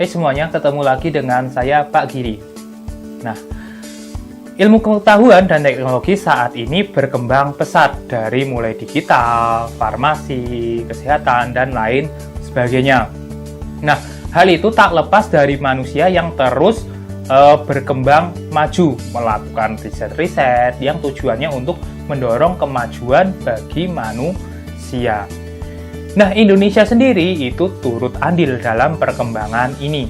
Hai semuanya, ketemu lagi dengan saya Pak Giri. Nah, ilmu pengetahuan dan teknologi saat ini berkembang pesat dari mulai digital, farmasi, kesehatan, dan lain sebagainya. Nah, hal itu tak lepas dari manusia yang terus berkembang maju, melakukan riset-riset yang tujuannya untuk mendorong kemajuan bagi manusia. Nah, Indonesia sendiri itu turut andil dalam perkembangan ini.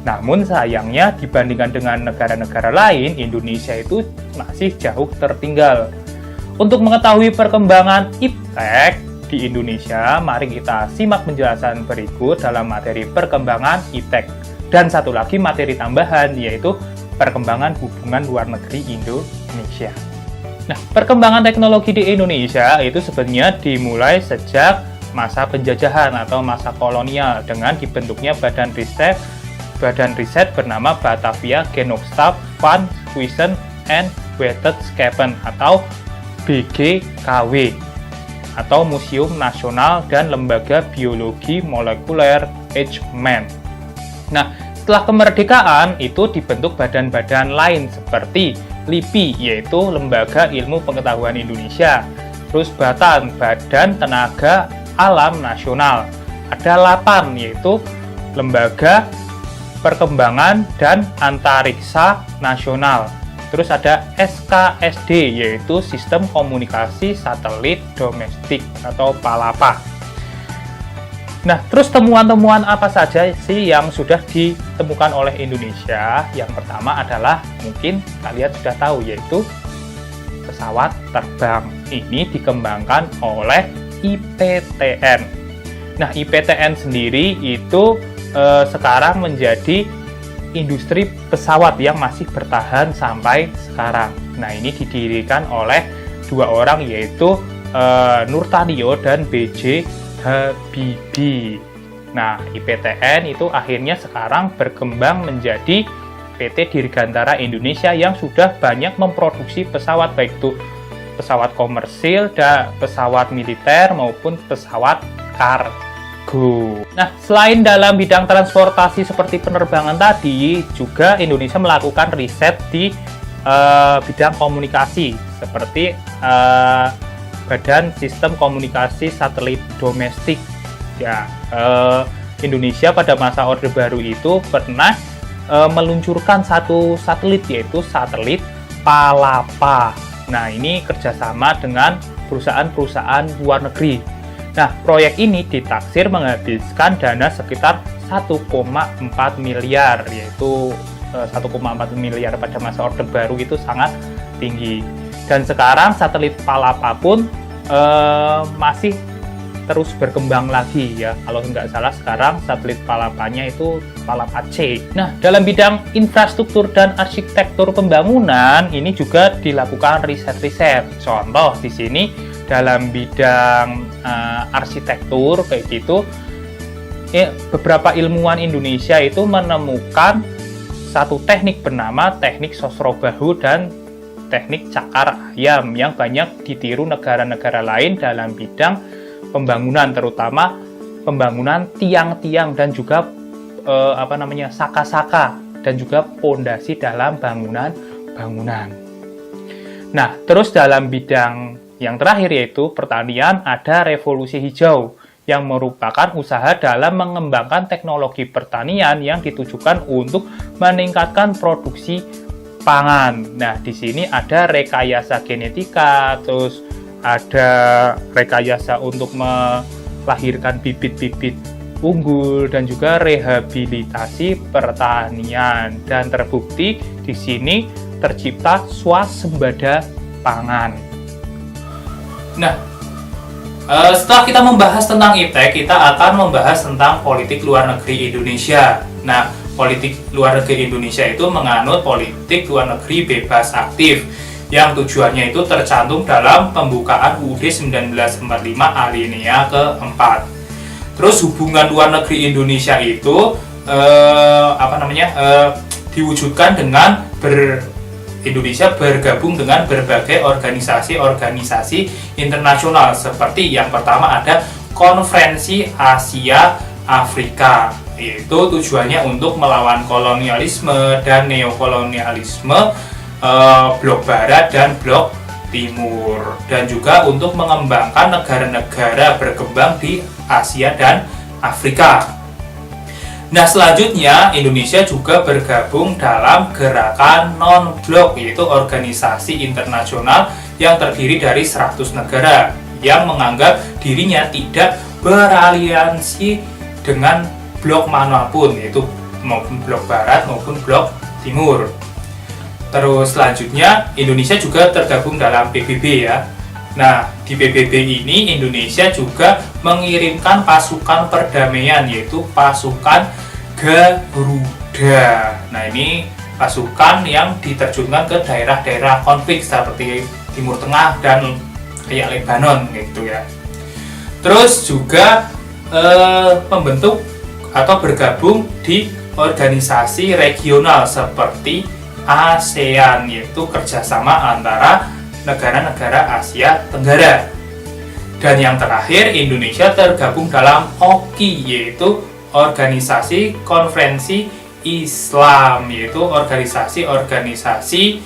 Namun sayangnya dibandingkan dengan negara-negara lain, Indonesia itu masih jauh tertinggal. Untuk mengetahui perkembangan iptek di Indonesia, mari kita simak penjelasan berikut dalam materi perkembangan iptek. Dan satu lagi materi tambahan, yaitu perkembangan hubungan luar negeri Indonesia. Nah, perkembangan teknologi di Indonesia itu sebenarnya dimulai sejak masa penjajahan atau masa kolonial dengan dibentuknya badan riset bernama Batavia Genootschap van Wiskunde en Wetenschappen atau BGKW atau Museum Nasional dan Lembaga Biologi Molekuler Eijkman. Nah, setelah kemerdekaan itu dibentuk badan-badan lain seperti LIPI, yaitu Lembaga Ilmu Pengetahuan Indonesia, terus BATAN, Badan Tenaga Alam Nasional, ada LAPAN, yaitu Lembaga Perkembangan dan Antariksa Nasional, terus ada SKSD, yaitu Sistem Komunikasi Satelit Domestik atau PALAPA. Nah, terus temuan-temuan apa saja sih yang sudah ditemukan oleh Indonesia? Yang pertama adalah, mungkin kalian sudah tahu, yaitu pesawat terbang. Ini dikembangkan oleh IPTN. Nah, IPTN sendiri itu sekarang menjadi industri pesawat yang masih bertahan sampai sekarang. Nah, ini didirikan oleh dua orang, yaitu Nurtanio dan B.J. Habibie. Nah, IPTN itu akhirnya sekarang berkembang menjadi PT Dirgantara Indonesia yang sudah banyak memproduksi pesawat, baik itu pesawat komersil, pesawat militer maupun pesawat kargo. Nah, selain dalam bidang transportasi seperti penerbangan tadi, juga Indonesia melakukan riset di bidang komunikasi seperti Badan Sistem Komunikasi Satelit Domestik. Ya, Indonesia pada masa Orde Baru itu pernah meluncurkan satu satelit, yaitu satelit PALAPA. Nah, ini kerjasama dengan perusahaan-perusahaan luar negeri. Nah, proyek ini ditaksir menghabiskan dana sekitar 1,4 miliar, yaitu 1,4 miliar pada masa Orde Baru itu sangat tinggi. Dan sekarang satelit PALAPA pun masih terus berkembang lagi ya. Kalau nggak salah sekarang satelit PALAPA-nya itu PALAPA C. Nah, dalam bidang infrastruktur dan arsitektur pembangunan ini juga dilakukan riset-riset. Contoh di sini dalam bidang arsitektur kayak gitu, beberapa ilmuwan Indonesia itu menemukan satu teknik bernama teknik Sosrobahu dan teknik cakar ayam yang banyak ditiru negara-negara lain dalam bidang pembangunan, terutama pembangunan tiang-tiang dan juga saka-saka dan juga pondasi dalam bangunan-bangunan. Nah, terus dalam bidang yang terakhir yaitu pertanian, ada revolusi hijau yang merupakan usaha dalam mengembangkan teknologi pertanian yang ditujukan untuk meningkatkan produksi pangan. Nah, di sini ada rekayasa genetika, terus ada rekayasa untuk melahirkan bibit-bibit unggul dan juga rehabilitasi pertanian. Dan terbukti di sini tercipta swasembada pangan. Nah, setelah kita membahas tentang iptek, kita akan membahas tentang politik luar negeri Indonesia. Nah, politik luar negeri Indonesia itu menganut politik luar negeri bebas aktif yang tujuannya itu tercantum dalam pembukaan UUD 1945 alinea keempat. Terus hubungan luar negeri Indonesia itu diwujudkan dengan Indonesia bergabung dengan berbagai organisasi-organisasi internasional seperti yang pertama ada Konferensi Asia Afrika. yaitu tujuannya untuk melawan kolonialisme dan neokolonialisme blok barat dan blok timur, dan juga untuk mengembangkan negara-negara berkembang di Asia dan Afrika. Nah, selanjutnya Indonesia juga bergabung dalam gerakan non-blok, yaitu organisasi internasional yang terdiri dari 100 negara yang menganggap dirinya tidak beraliansi dengan blok manapun, yaitu maupun blok barat maupun blok timur. Terus selanjutnya Indonesia juga tergabung dalam PBB ya. Nah, di PBB ini Indonesia juga mengirimkan pasukan perdamaian, yaitu pasukan Garuda. Nah, ini pasukan yang diterjunkan ke daerah-daerah konflik seperti Timur Tengah dan kayak Lebanon gitu ya. Terus juga membentuk atau bergabung di organisasi regional seperti ASEAN, yaitu kerjasama antara negara-negara Asia Tenggara. Dan yang terakhir, Indonesia tergabung dalam OKI, yaitu Organisasi Konferensi Islam, yaitu organisasi-organisasi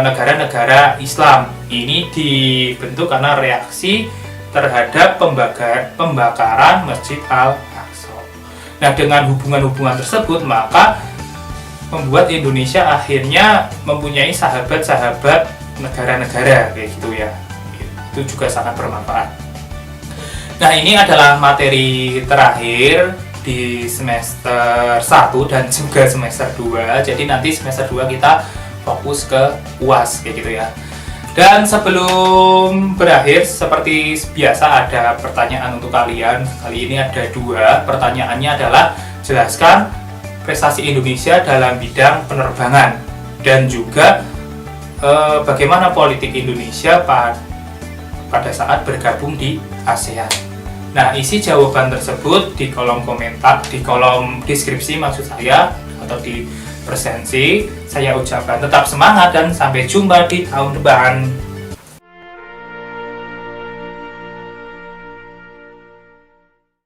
negara-negara Islam. Ini dibentuk karena reaksi terhadap pembakaran Masjid Al-Aqsa. Nah, dengan hubungan-hubungan tersebut, maka membuat Indonesia akhirnya mempunyai sahabat-sahabat negara-negara kayak gitu ya. Itu juga sangat bermanfaat. Nah, ini adalah materi terakhir di semester 1 dan juga semester 2. Jadi nanti semester 2 kita fokus ke UAS kayak gitu ya. Dan sebelum berakhir, seperti biasa ada pertanyaan untuk kalian. Kali ini ada 2. Pertanyaannya adalah jelaskan prestasi Indonesia dalam bidang penerbangan dan juga bagaimana politik Indonesia pada saat bergabung di ASEAN. Nah, isi jawaban tersebut di kolom komentar, di kolom deskripsi maksud saya, atau di presensi. Saya ucapkan tetap semangat dan sampai jumpa di tahun depan.